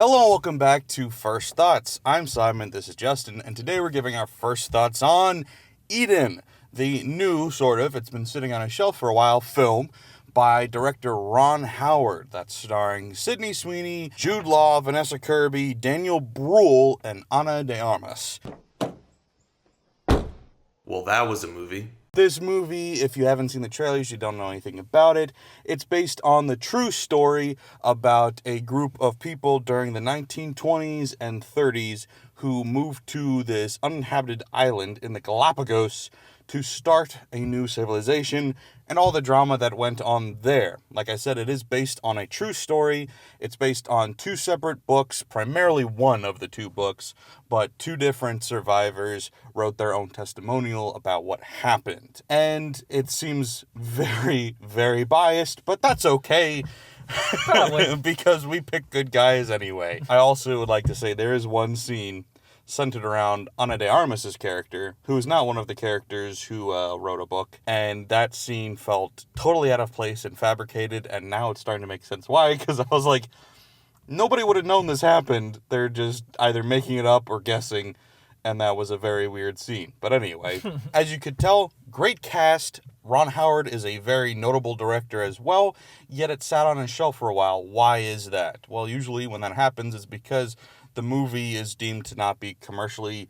Hello and welcome back to First Thoughts. I'm Simon, this is Justin, and today we're giving our first thoughts on Eden, the new, it's been sitting on a shelf for a while, film by director Ron Howard. That's starring Sydney Sweeney, Jude Law, Vanessa Kirby, Daniel Bruhl, and Ana de Armas. Well, that was a movie. This movie, if you haven't seen the trailers, you don't know anything about it. It's based on the true story about a group of people during the 1920s and 30s who moved to this uninhabited island in the Galapagos to start a new civilization and all the drama that went on there. Like I said, it is based on a true story. It's based on two separate books, primarily one of the two books, but two different survivors wrote their own testimonial about what happened. And it seems very, very biased, but that's okay. Probably. Because we pick good guys anyway. I also would like to say there is one scene centered around Ana de Armas' character, who is not one of the characters who wrote a book, and that scene felt totally out of place and fabricated, and now it's starting to make sense why, because I was like, nobody would have known this happened. They're just either making it up or guessing, and that was a very weird scene. But anyway, as you could tell, great cast. Ron Howard is a very notable director as well, yet it sat on a shelf for a while. Why is that? Well, usually when that happens, it's because the movie is deemed to not be commercially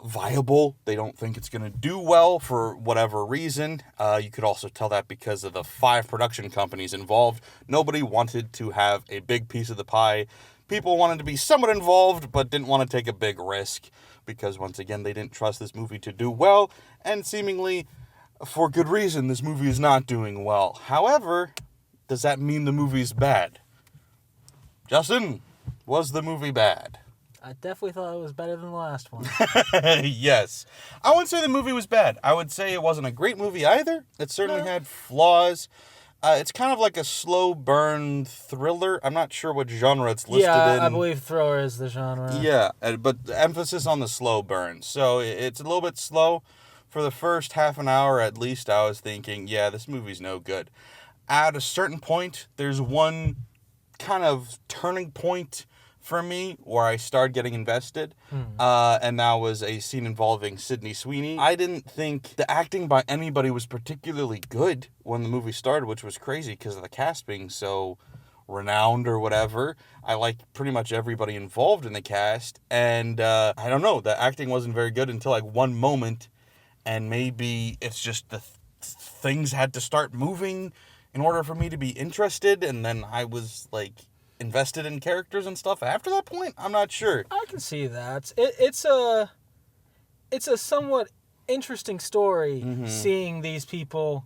viable. They don't think it's going to do well for whatever reason. You could also tell that because of the 5 production companies involved. Nobody wanted to have a big piece of the pie. People wanted to be somewhat involved, but didn't want to take a big risk because, once again, they didn't trust this movie to do well, and seemingly, for good reason, this movie is not doing well. However, does that mean the movie's bad? Justin, was the movie bad? I definitely thought it was better than the last one. Yes. I wouldn't say the movie was bad. I would say it wasn't a great movie either. It certainly had flaws. It's kind of like a slow burn thriller. I'm not sure what genre it's listed in. Yeah, I believe thriller is the genre. Yeah, but the emphasis on the slow burn. So it's a little bit slow. For the first half an hour at least, I was thinking, yeah, this movie's no good. At a certain point, there's one kind of turning point for me where I started getting invested, and that was a scene involving Sydney Sweeney. I didn't think the acting by anybody was particularly good when the movie started, which was crazy because of the cast being so renowned or whatever. I liked pretty much everybody involved in the cast, and I don't know, the acting wasn't very good until like one moment, and maybe it's just the things had to start moving in order for me to be interested, and then I was like invested in characters and stuff after that point. I'm not sure. I can see that. It's a somewhat interesting story, seeing these people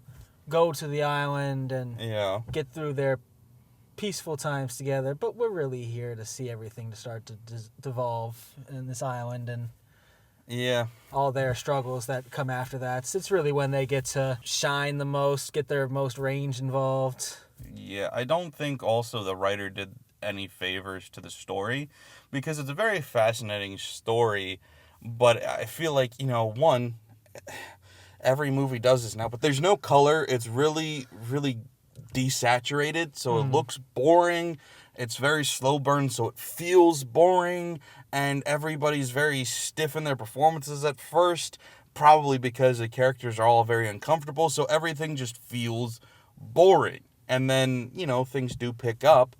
go to the island and get through their peaceful times together, but we're really here to see everything to start to devolve in this island and all their struggles that come after that. So it's really when they get to shine the most, get their most range involved. Yeah, I don't think also the writer did any favors to the story, because it's a very fascinating story, but I feel like, one, every movie does this now, but there's no color. It's really, really desaturated, so it looks boring. It's very slow burn, so it feels boring, and everybody's very stiff in their performances at first, probably because the characters are all very uncomfortable, so everything just feels boring. And then, things do pick up.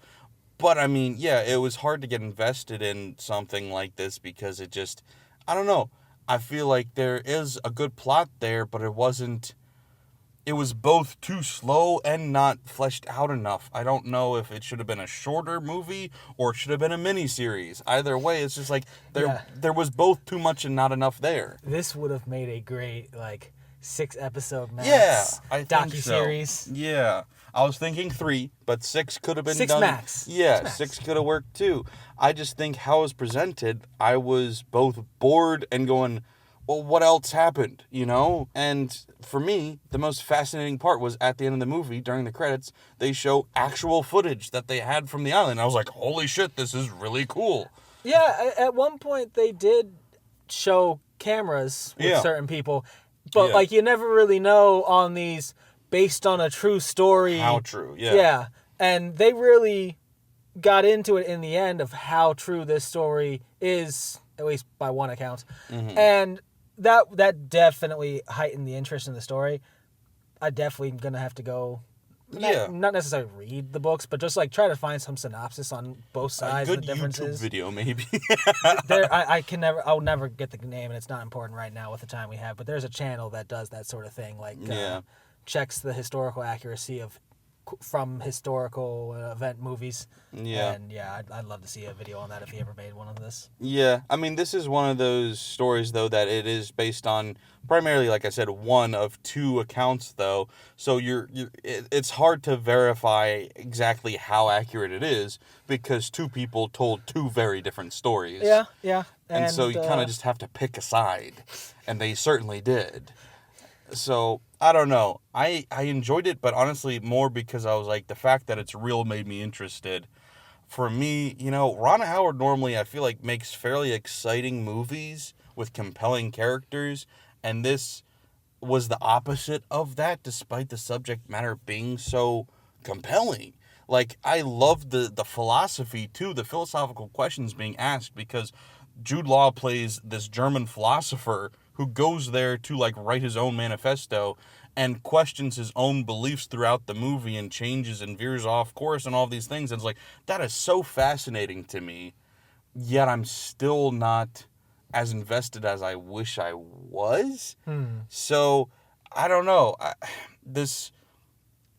But, I mean, yeah, it was hard to get invested in something like this because it just, I don't know. I feel like there is a good plot there, but it was both too slow and not fleshed out enough. I don't know if it should have been a shorter movie or it should have been a miniseries. Either way, it's just like there was both too much and not enough there. This would have made a great, 6-episode max docuseries. So. Yeah. I was thinking 3, but 6 could have been 6 done. Max. Yeah, 6 could have worked too. I just think how it was presented, I was both bored and going, well, what else happened, And for me, the most fascinating part was at the end of the movie, during the credits, they show actual footage that they had from the island. I was like, holy shit, this is really cool. Yeah, at one point they did show cameras with certain people, but you never really know on these based on a true story. How true, yeah. Yeah, and they really got into it in the end of how true this story is, at least by one account. Mm-hmm. And that definitely heightened the interest in the story. I definitely am going to have to go, not necessarily read the books, but just like try to find some synopsis on both sides of the differences. YouTube video, maybe. I'll never get the name, and it's not important right now with the time we have, but there's a channel that does that sort of thing, like checks the historical accuracy from historical event movies. Yeah. And I'd love to see a video on that if he ever made one of this. Yeah, I mean, this is one of those stories, though, that it is based on primarily, like I said, one of two accounts, though. So it's hard to verify exactly how accurate it is because two people told two very different stories. Yeah. And so you kind of just have to pick a side, and they certainly did. So, I don't know. I enjoyed it, but honestly, more because I was like, the fact that it's real made me interested. For me, Ron Howard normally, I feel like, makes fairly exciting movies with compelling characters, and this was the opposite of that, despite the subject matter being so compelling. Like, I loved the philosophy, too, the philosophical questions being asked, because Jude Law plays this German philosopher who goes there to, like, write his own manifesto and questions his own beliefs throughout the movie and changes and veers off course and all these things. And it's like, that is so fascinating to me, yet I'm still not as invested as I wish I was. So, I don't know. This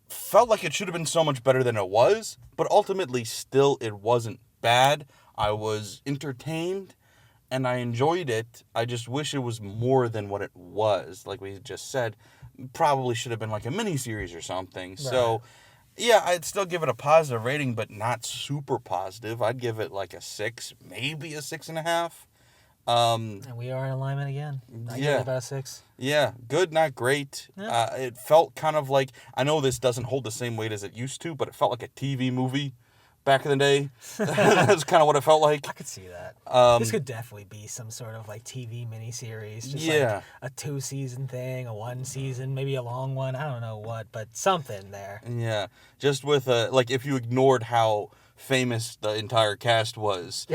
felt like it should have been so much better than it was, but ultimately still it wasn't bad. I was entertained. And I enjoyed it. I just wish it was more than what it was. Like we just said, probably should have been like a mini-series or something. Right. So, yeah, I'd still give it a positive rating, but not super positive. I'd give it like a 6, maybe a 6.5. And we are in alignment again. I give it about a 6. Yeah, good, not great. Yeah. It felt kind of like, I know this doesn't hold the same weight as it used to, but it felt like a TV movie. Back in the day, that's kind of what it felt like. I could see that. This could definitely be some sort of like TV miniseries, just like a 2-season thing, a 1-season, maybe a long one. I don't know what, but something there. Yeah, just with like if you ignored how famous the entire cast was,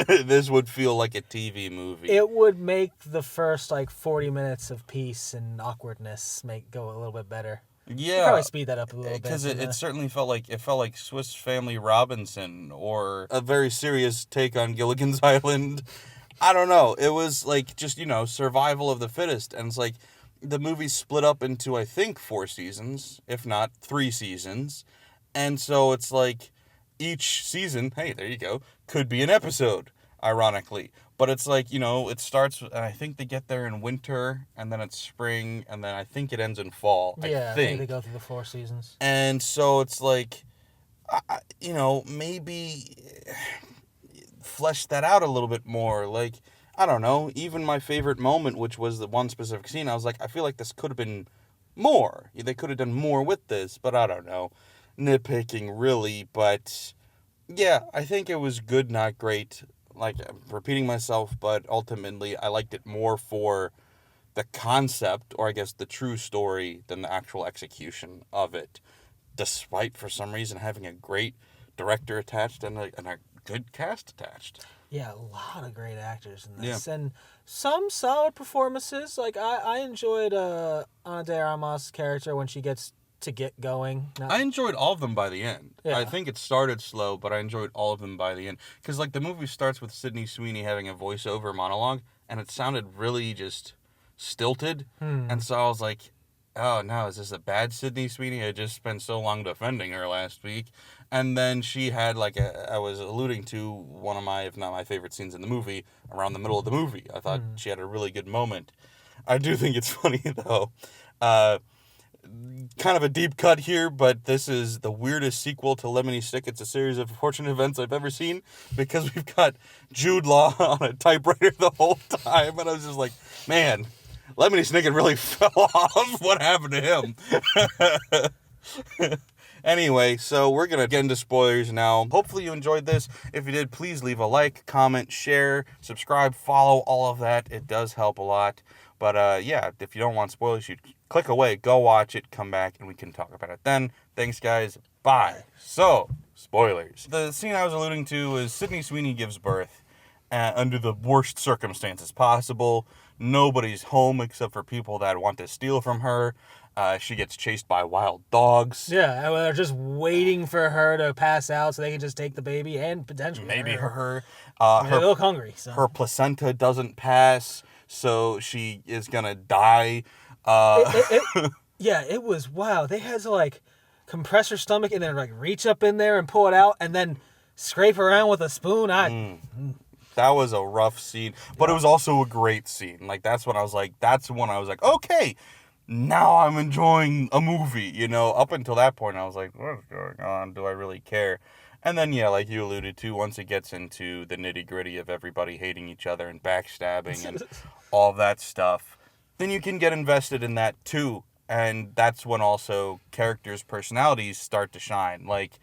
this would feel like a TV movie. It would make the first like 40 minutes of peace and awkwardness go a little bit better. Yeah, probably speed that up a little bit. Because it certainly felt like Swiss Family Robinson or a very serious take on Gilligan's Island. I don't know. It was like just, survival of the fittest. And it's like the movie split up into, I think, 4 seasons, if not 3 seasons. And so it's like each season, hey, there you go, could be an episode, ironically. But it's like, it starts, and I think they get there in winter, and then it's spring, and then I think it ends in fall. I think they go through the 4 seasons. And so it's like, maybe flesh that out a little bit more. Like, I don't know, even my favorite moment, which was the one specific scene, I was like, I feel like this could have been more. They could have done more with this, but I don't know. Nitpicking, really, but yeah, I think it was good, not great. Like, I'm repeating myself, but ultimately I liked it more for the concept, or I guess the true story, than the actual execution of it. Despite, for some reason, having a great director attached and a good cast attached. Yeah, a lot of great actors in this. Yeah. And some solid performances. Like, I enjoyed Ana de Armas' character when she gets to get going. I enjoyed all of them by the end. Yeah. I think it started slow, but I enjoyed all of them by the end. Because, like, the movie starts with Sydney Sweeney having a voiceover monologue, and it sounded really just stilted. And so I was like, oh, no, is this a bad Sydney Sweeney? I just spent so long defending her last week. And then she had, like, I was alluding to one of my, if not my favorite scenes in the movie, around the middle of the movie. I thought she had a really good moment. I do think it's funny, though. Kind of a deep cut here, but this is the weirdest sequel to Lemony Snicket's A Series of Unfortunate Events I've ever seen, because we've got Jude Law on a typewriter the whole time, and I was just like, man, Lemony Snicket really fell off. What happened to him? Anyway, so we're going to get into spoilers now. Hopefully you enjoyed this. If you did, please leave a like, comment, share, subscribe, follow, all of that. It does help a lot. But yeah, if you don't want spoilers, you click away, go watch it, come back, and we can talk about it then. Thanks, guys. Bye. So, spoilers. The scene I was alluding to is Sydney Sweeney gives birth under the worst circumstances possible. Nobody's home except for people that want to steal from her. She gets chased by wild dogs. Yeah, and they're just waiting for her to pass out so they can just take the baby and potentially maybe her. They look hungry. So. Her placenta doesn't pass, so she is gonna die. Yeah, it was wow. They had to like compress her stomach and then like reach up in there and pull it out and then scrape around with a spoon. That was a rough scene, but it was also a great scene. Like that's when I was like, okay, now I'm enjoying a movie. You know, up until that point, I was like, what's going on? Do I really care? And then, yeah, like you alluded to, once it gets into the nitty-gritty of everybody hating each other and backstabbing and all that stuff, then you can get invested in that too. And that's when also characters' personalities start to shine. Like,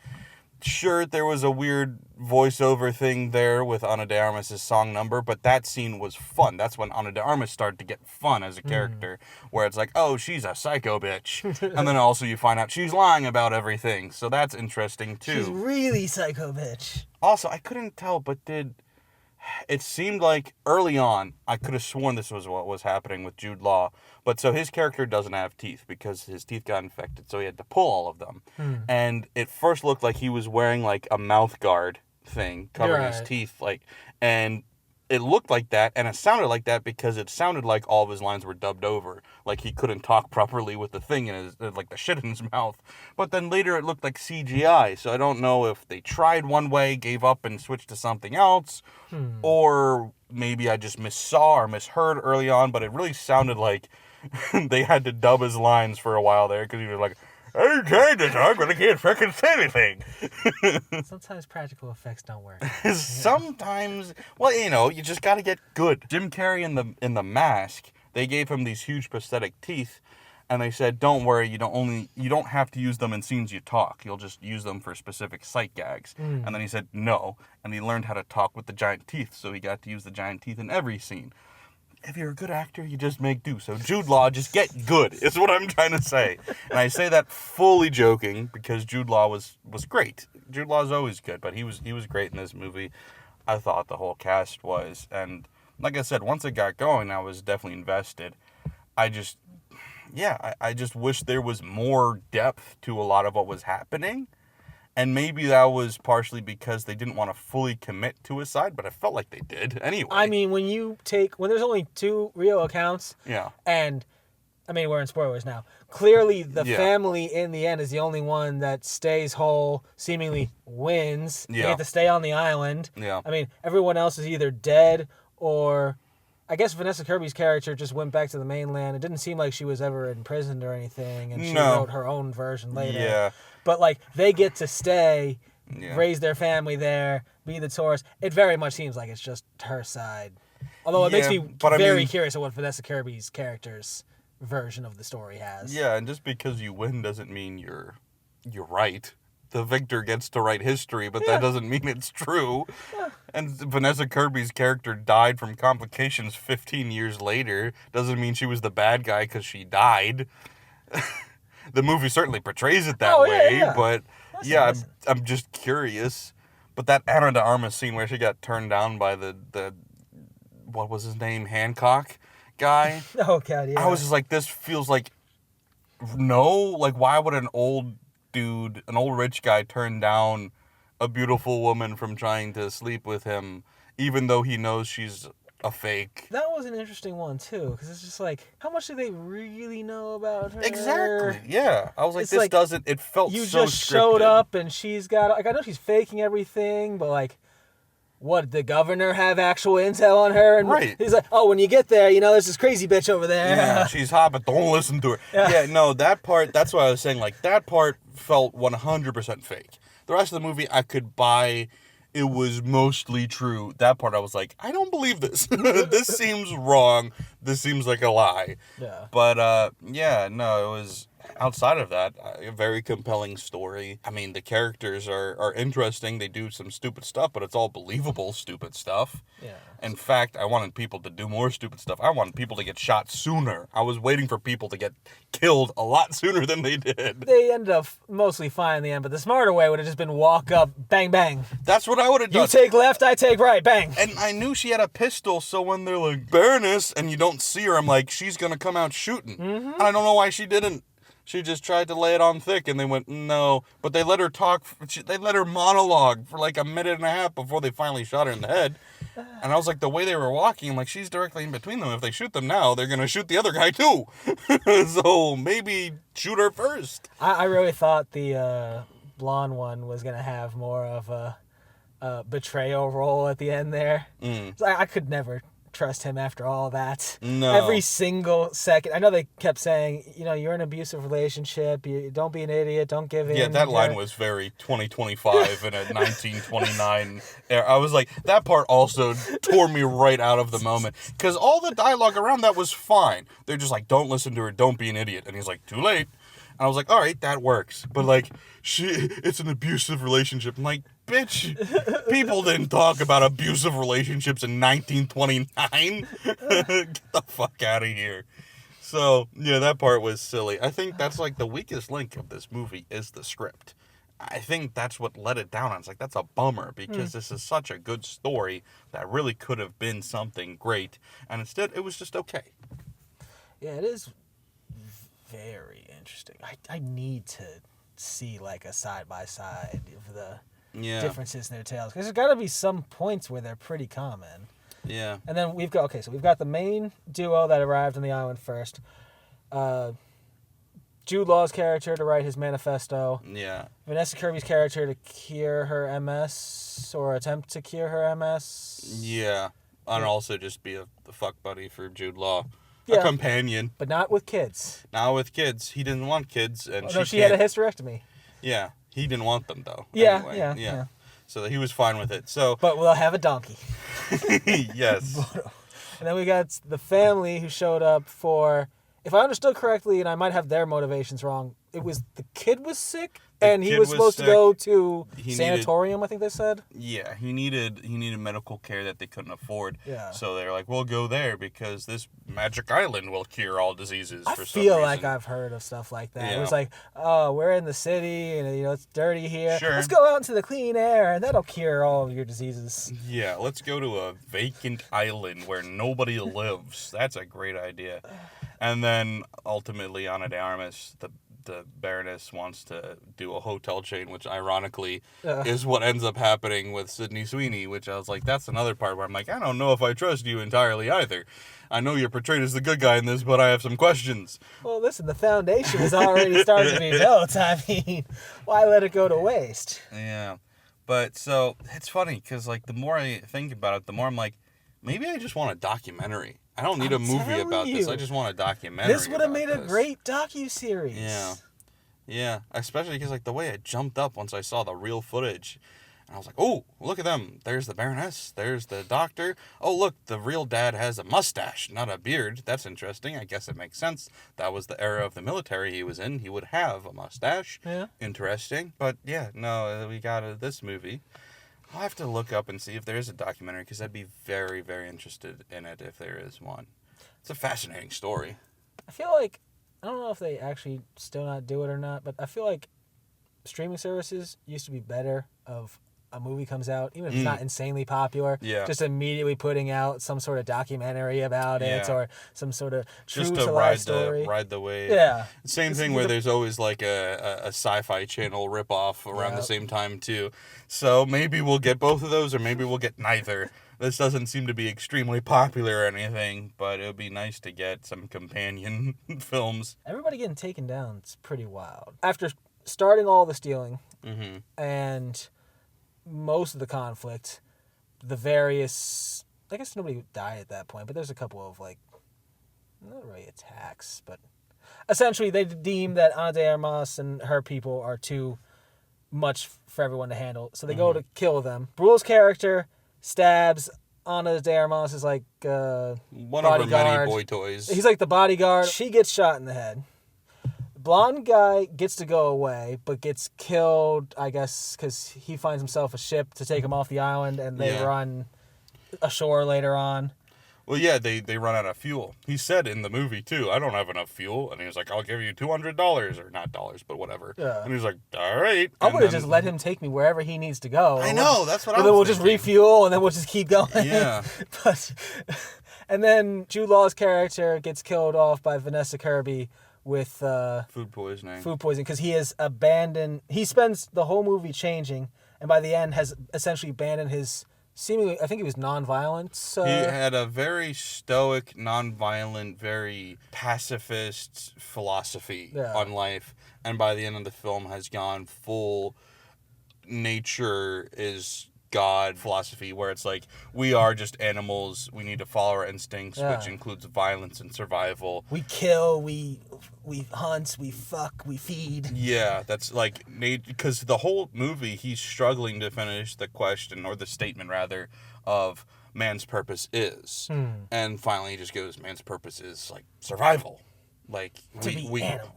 sure, there was a weird voiceover thing there with Ana de Armas' song number, but that scene was fun. That's when Ana de Armas started to get fun as a character, where it's like, oh, she's a psycho bitch. And then also you find out she's lying about everything. So that's interesting, too. She's really psycho bitch. Also, I couldn't tell, but it seemed like early on, I could have sworn this was what was happening with Jude Law. But so his character doesn't have teeth because his teeth got infected, so he had to pull all of them. And it first looked like he was wearing like a mouth guard thing covering his teeth, and it looked like that, and it sounded like that because it sounded like all of his lines were dubbed over, like he couldn't talk properly with the thing in his, like the shit in his mouth. But then later it looked like CGI, so I don't know if they tried one way, gave up, and switched to something else, or maybe I just missaw or misheard early on. But it really sounded like they had to dub his lines for a while there because he was like, I'm trying to talk, but I can't fucking say anything. Sometimes practical effects don't work. Sometimes, well, you know, you just gotta get good. Jim Carrey in the Mask, they gave him these huge prosthetic teeth, and they said, don't worry, you don't have to use them in scenes you talk. You'll just use them for specific sight gags. And then he said no, and he learned how to talk with the giant teeth, so he got to use the giant teeth in every scene. If you're a good actor, you just make do. So Jude Law, just get good, is what I'm trying to say. And I say that fully joking because Jude Law was great. Jude Law is always good, but he was great in this movie. I thought the whole cast was. And like I said, once it got going, I was definitely invested. I just wish there was more depth to a lot of what was happening. And maybe that was partially because they didn't want to fully commit to a side, but I felt like they did anyway. I mean, when there's only 2 real accounts, and, I mean, we're in spoilers now. Clearly, the family in the end is the only one that stays whole, seemingly wins. They get to stay on the island. Yeah. I mean, everyone else is either dead or, I guess Vanessa Kirby's character just went back to the mainland. It didn't seem like she was ever imprisoned or anything, and she wrote her own version later. Yeah. But, like, they get to stay, raise their family there, be the tourists. It very much seems like it's just her side. Although it makes me very curious of what Vanessa Kirby's character's version of the story has. Yeah, and just because you win doesn't mean you're right. The victor gets to write history, but that doesn't mean it's true. Yeah. And Vanessa Kirby's character died from complications 15 years later. Doesn't mean she was the bad guy because she died. The movie certainly portrays it that way, but I'm just curious. But that Ana de Armas scene where she got turned down by the what was his name, Hancock guy? Oh God, yeah. I was just like, this feels like, no, like why would an old dude, an old rich guy, turn down a beautiful woman from trying to sleep with him, even though he knows she's a fake? That was an interesting one too, because it's just like, how much do they really know about her? Exactly. Yeah, I was like, this doesn't. It felt so you just scripted. showed up and she's got like, I know she's faking everything, but like, what, the governor have actual intel on her? And right. He's like, oh, when you get there, you know, there's this crazy bitch over there. Yeah, she's hot, but don't listen to her. Yeah, no, that part. That's why I was saying, like, that part felt 100% fake. The rest of the movie, I could buy. It was mostly true. That part, I was like, I don't believe this. This seems wrong. This seems like a lie. Yeah. But, no, it was... outside of that, a very compelling story. I mean, the characters are interesting. They do some stupid stuff, but it's all believable stupid stuff. Yeah. In fact, I wanted people to do more stupid stuff. I wanted people to get shot sooner. I was waiting for people to get killed a lot sooner than they did. They ended up mostly fine in the end, but the smarter way would have just been walk up, bang, bang. That's what I would have done. You take left, I take right, bang. And I knew she had a pistol, so when they're like, Baroness, and you don't see her, I'm like, she's gonna come out shooting. Mm-hmm. And I don't know why she didn't. She just tried to lay it on thick, and they went, no. But they let her talk, they let her monologue for like a minute and a half before they finally shot her in the head. And I was like, the way they were walking, I'm like, she's directly in between them. If they shoot them now, they're gonna shoot the other guy too. So maybe shoot her first. I really thought the blonde one was gonna have more of a betrayal role at the end there. So I could never trust him after all that. No. Every single second. I know they kept saying, you know, you're in an abusive relationship. You don't be an idiot. Don't give in. Yeah, that line was very 2025 in a 1929 era. I was like, that part also tore me right out of the moment. Because all the dialogue around that was fine. They're just like, don't listen to her. Don't be an idiot. And he's like, too late. And I was like, all right, that works. But like, it's an abusive relationship. I'm like, bitch, people didn't talk about abusive relationships in 1929. Get the fuck out of here. So, yeah, that part was silly. I think that's like the weakest link of this movie is the script. I think that's what let it down. I was like, that's a bummer because this is such a good story that really could have been something great. And instead, it was just okay. Yeah, it is very interesting. I need to see like a side-by-side of the differences in their tales. Because there's got to be some points where they're pretty common. Yeah. And then we've got the main duo that arrived on the island first. Jude Law's character to write his manifesto. Yeah. Vanessa Kirby's character to cure her MS or attempt to cure her MS. Yeah. And also just be the fuck buddy for Jude Law. Yeah. A companion. But not with kids. Not with kids. He didn't want kids. And she had a hysterectomy. Yeah. He didn't want them, though. Yeah, anyway. yeah. So he was fine with it. So. But we'll have a donkey. Yes. And then we got the family who showed up for, if I understood correctly, and I might have their motivations wrong, it was the kid was sick, and he was supposed to go to sanatorium, I think they said. Yeah, he needed medical care that they couldn't afford. Yeah. So they're like, we'll go there because this magic island will cure all diseases for some reason. I feel like I've heard of stuff like that. Yeah. It was like, oh, we're in the city, and it's dirty here. Sure. Let's go out into the clean air, and that'll cure all of your diseases. Yeah, let's go to a vacant island where nobody lives. That's a great idea. And then, ultimately, Ana de Armas, the Baroness, wants to do a hotel chain, which ironically is what ends up happening with Sydney Sweeney, which I was like, that's another part where I'm like, I don't know if I trust you entirely either. I know you're portrayed as the good guy in this, but I have some questions. Well, listen, the foundation is already starting to be built. I mean, why let it go to waste? Yeah. But, so, it's funny, because, like, the more I think about it, the more I'm like, maybe I just want a documentary. I don't need a movie about this. I just want a documentary. This would have made a great docuseries. Yeah. Yeah. Especially because, like, the way I jumped up once I saw the real footage. And I was like, oh, look at them. There's the Baroness. There's the doctor. Oh, look, the real dad has a mustache, not a beard. That's interesting. I guess it makes sense. That was the era of the military he was in. He would have a mustache. Yeah. Interesting. But, yeah, no, we got this movie. I'll have to look up and see if there is a documentary, because I'd be very, very interested in it if there is one. It's a fascinating story. I feel like, I don't know if they actually still not do it or not, but I feel like streaming services used to be better of a movie comes out, even if it's not insanely popular, just immediately putting out some sort of documentary about it or some sort of true-to-life story. Ride the wave. Yeah. Same thing where there's always like a Sci-Fi Channel ripoff around the same time too. So maybe we'll get both of those, or maybe we'll get neither. This doesn't seem to be extremely popular or anything, but it would be nice to get some companion films. Everybody getting taken down is pretty wild. After starting all the stealing and most of the conflict, the various, I guess nobody would die at that point, but there's a couple of, like, not really attacks, but essentially they deem that Ana de Armas and her people are too much for everyone to handle, so they go to kill them. Brule's character stabs Ana de Armas is like one of her many boy toys. He's like the bodyguard. She gets shot in the head. blonde guy gets to go away, but gets killed, I guess, because he finds himself a ship to take him off the island, and they run ashore later on. Well, yeah, they run out of fuel. He said in the movie, too, I don't have enough fuel. And he was like, I'll give you $200. Or not dollars, but whatever. Yeah. And he was like, all right. I would have just let him take me wherever he needs to go. I know, that's what I was then we'll thinking. just refuel, and then we'll just keep going. Yeah. And then Jude Law's character gets killed off by Vanessa Kirby with... food poisoning. Food poisoning, because he has abandoned... He spends the whole movie changing, and by the end has essentially abandoned his... Seemingly, I think it was nonviolence. He had a very stoic, nonviolent, very pacifist philosophy on life. And by the end of the film has gone full nature is God philosophy, where it's like, we are just animals. We need to follow our instincts, which includes violence and survival. We kill, we hunt, we fuck, we feed. Yeah, that's like, because the whole movie, he's struggling to finish the question, or the statement rather, of man's purpose is. And finally he just goes, man's purpose is like survival. Like,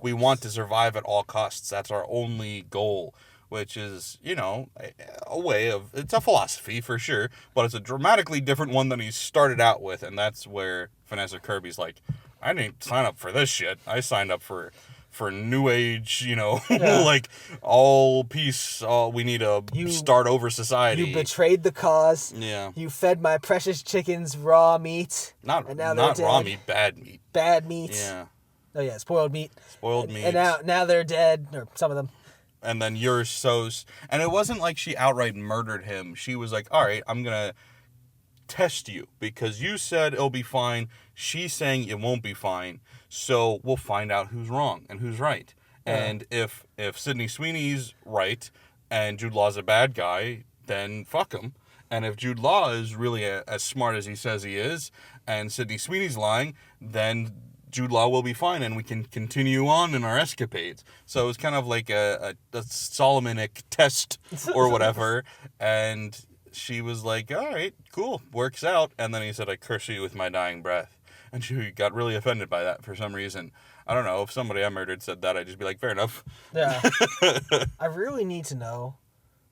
we want to survive at all costs. That's our only goal. Which is, you know, a way of... It's a philosophy, for sure, but it's a dramatically different one than he started out with, and that's where Vanessa Kirby's like, I didn't sign up for this shit. I signed up for New Age, you know, like, all peace, we need to start over society. You betrayed the cause. Yeah. You fed my precious chickens raw meat. Not raw meat, bad meat. Bad meat. Yeah. Oh, yeah, spoiled meat. Spoiled meat. And now they're dead, or some of them. And then you're so... And it wasn't like she outright murdered him. She was like, all right, I'm going to test you. Because you said it'll be fine. She's saying it won't be fine. So we'll find out who's wrong and who's right. Yeah. And if Sydney Sweeney's right and Jude Law's a bad guy, then fuck him. And if Jude Law is really as smart as he says he is, and Sydney Sweeney's lying, then... Jude Law will be fine, and we can continue on in our escapades. So it was kind of like a Solomonic test or whatever, and she was like, all right, cool, works out. And then he said, I curse you with my dying breath. And she got really offended by that for some reason. I don't know, if somebody I murdered said that, I'd just be like, fair enough. Yeah. I really need to know,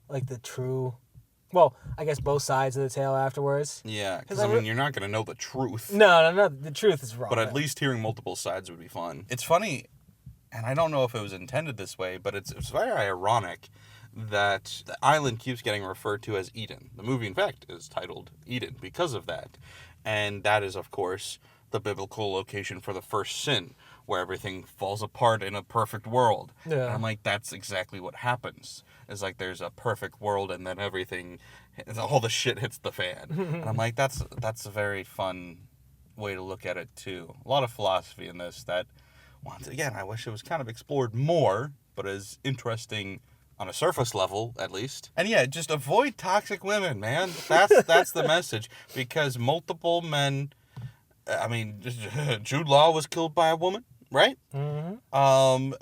like, the true... Well, I guess both sides of the tale afterwards. Yeah, because, I mean, you're not going to know the truth. No, the truth is wrong. But at least hearing multiple sides would be fun. It's funny, and I don't know if it was intended this way, but it's very ironic that the island keeps getting referred to as Eden. The movie, in fact, is titled Eden because of that. And that is, of course, the biblical location for the first sin, where everything falls apart in a perfect world. Yeah. And I'm like, that's exactly what happens. It's like there's a perfect world and then everything, all the shit hits the fan. And I'm like, that's a very fun way to look at it too. A lot of philosophy in this that, once again, I wish it was kind of explored more, but is interesting on a surface level, at least. And yeah, just avoid toxic women, man. That's the message. Because multiple men, I mean, Jude Law was killed by a woman. Right? Mm-hmm.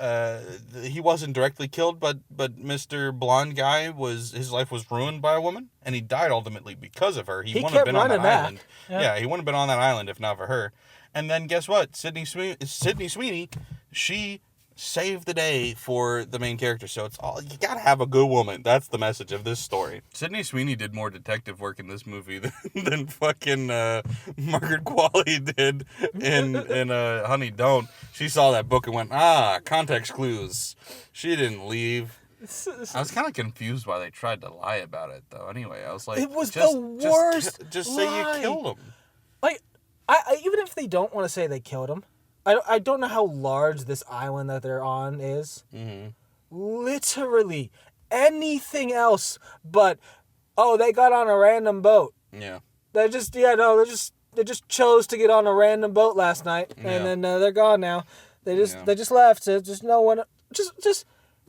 He wasn't directly killed, but Mr. Blonde guy his life was ruined by a woman, and he died ultimately because of her. He wouldn't have been on that island. Yeah, he wouldn't have been on that island if not for her. And then guess what? Sydney Sweeney, she saved the day for the main character. So it's all, you gotta have a good woman. That's the message of this story. Sydney Sweeney did more detective work in this movie than fucking Margaret Qualley did in Honey Don't. She saw that book and went, context clues. She didn't leave. I was kind of confused why they tried to lie about it, though. Anyway, I was like, it was the worst. Just say you killed him. Like, I even if they don't want to say they killed him, I don't know how large this island that they're on is. Mm-hmm. Literally anything else but, they got on a random boat. Yeah. They just chose to get on a random boat last night, and then they're gone now. They just left. So just no one. Just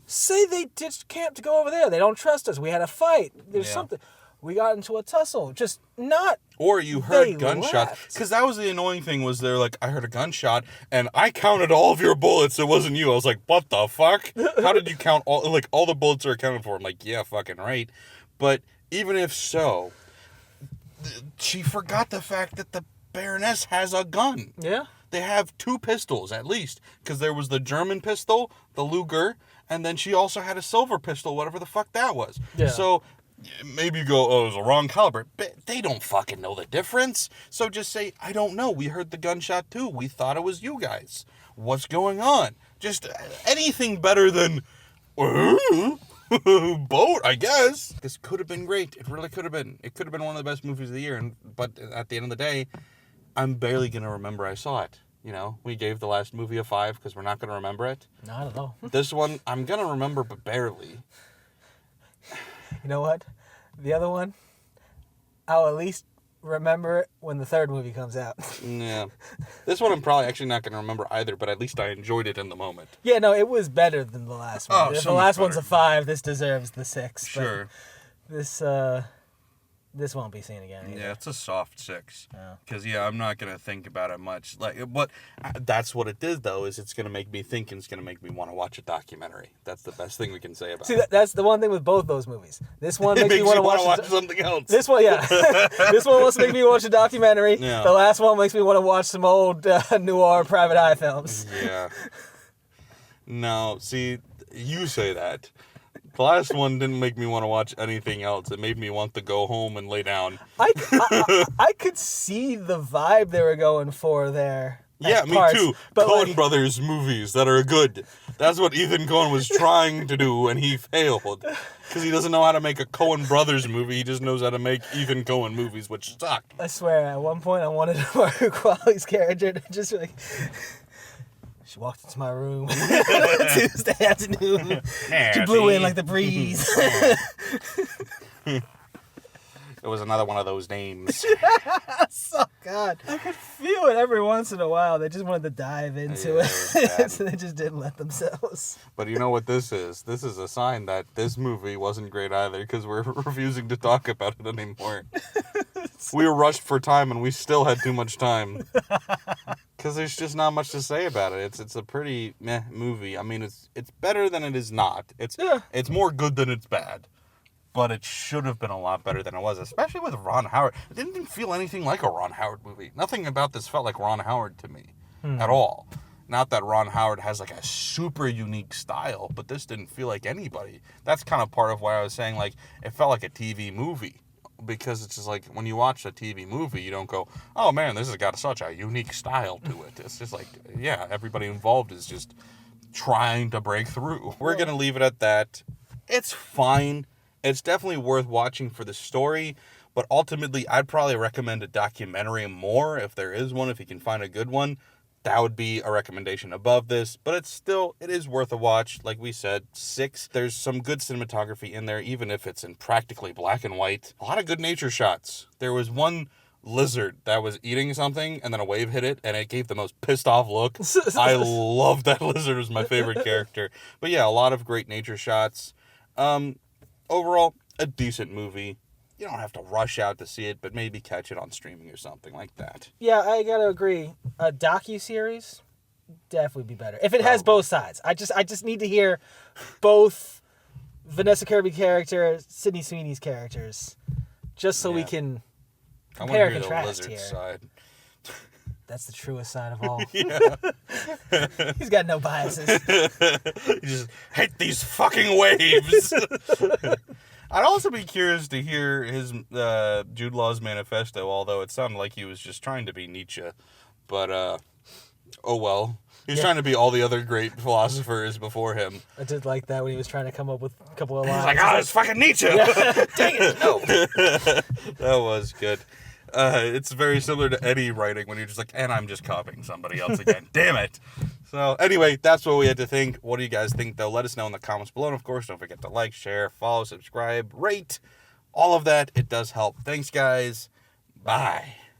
say they ditched camp to go over there. They don't trust us. We had a fight. There's something. We got into a tussle. Just not. Or you heard gunshots. Because that was the annoying thing, was they're like, I heard a gunshot, and I counted all of your bullets. It wasn't you. I was like, what the fuck? How did you count all the bullets are accounted for? I'm like, yeah, fucking right. But even if so, she forgot the fact that the Baroness has a gun. Yeah. they have 2 pistols at least, because there was the German pistol, the Luger, and then she also had a silver pistol, whatever the fuck that was. Yeah. So maybe you go, oh, it was a wrong caliber. But they don't fucking know the difference. So just say, I don't know. We heard the gunshot too. We thought it was you guys. What's going on? Just anything better than boat, I guess. This could have been great. It really could have been. It could have been one of the best movies of the year. But at the end of the day, I'm barely going to remember I saw it. You know, we gave the last movie a 5 because we're not going to remember it. Not at all. This one, I'm going to remember, but barely. You know what? The other one, I'll at least remember it when the third movie comes out. Yeah. This one I'm probably actually not going to remember either, but at least I enjoyed it in the moment. Yeah, no, it was better than the last one. Oh, If so the much last one's better. a 5, this deserves the 6. Sure. But this won't be seen again either. Yeah, it's a soft 6. Yeah. Because, I'm not going to think about it much. But that's what it did, though, is it's going to make me think and it's going to make me want to watch a documentary. That's the best thing we can say about See, it. that's the one thing with both those movies. This one It makes me want to wanna watch something else. This one, yeah. This one wants to make me watch a documentary. Yeah. The last one makes me want to watch some old noir private eye films. Yeah. No, see, you say that. The last one didn't make me want to watch anything else. It made me want to go home and lay down. I could see the vibe they were going for there. Yeah, at me parts, too. but Coen like, Brothers movies that are good. That's what Ethan Coen was trying to do, and he failed. Because he doesn't know how to make a Coen Brothers movie. He just knows how to make Ethan Coen movies, which suck. I swear, at one point I wanted Mario Qualley's character to just be like... She walked into my room Tuesday afternoon. She blew in like the breeze. It was another one of those names. Oh, God. I could feel it every once in a while. They just wanted to dive into it. So they just didn't let themselves. But you know what this is? This is a sign that this movie wasn't great either, because we're refusing to talk about it anymore. We were rushed for time, and we still had too much time. Because there's just not much to say about it. It's a pretty meh movie. I mean, it's better than it is not. It's more good than it's bad. But it should have been a lot better than it was, especially with Ron Howard. It didn't feel anything like a Ron Howard movie. Nothing about this felt like Ron Howard to me at all. Not that Ron Howard has like a super unique style, but this didn't feel like anybody. That's kind of part of why I was saying, like, it felt like a TV movie. Because it's just like, when you watch a TV movie, you don't go, oh man, this has got such a unique style to it. It's just like, yeah, everybody involved is just trying to break through. We're going to leave it at that. It's fine. It's definitely worth watching for the story, but ultimately, I'd probably recommend a documentary more, if there is one, if you can find a good one. That would be a recommendation above this, but it is worth a watch. Like we said, 6. There's some good cinematography in there, even if it's in practically black and white. A lot of good nature shots. There was one lizard that was eating something, and then a wave hit it, and it gave the most pissed off look. I loved that lizard. It was my favorite character. But yeah, a lot of great nature shots. Overall, a decent movie. You don't have to rush out to see it, but maybe catch it on streaming or something like that. Yeah, I gotta agree. A docuseries definitely be better. If it has both sides. I just need to hear both Vanessa Kirby character, Sydney Sweeney's characters. Just so we can compare and contrast here. Side. That's the truest side of all. He's got no biases. He just hate these fucking waves. I'd also be curious to hear his Jude Law's manifesto, although it sounded like he was just trying to be Nietzsche. But, oh well. He's trying to be all the other great philosophers before him. I did like that when he was trying to come up with a couple of lines. He's like, it's fucking Nietzsche! Dang it, no! That was good. It's very similar to Eddie writing when you're just like, and I'm just copying somebody else again. Damn it! So, anyway, that's what we had to think. What do you guys think, though? Let us know in the comments below. And, of course, don't forget to like, share, follow, subscribe, rate. All of that. It does help. Thanks, guys. Bye.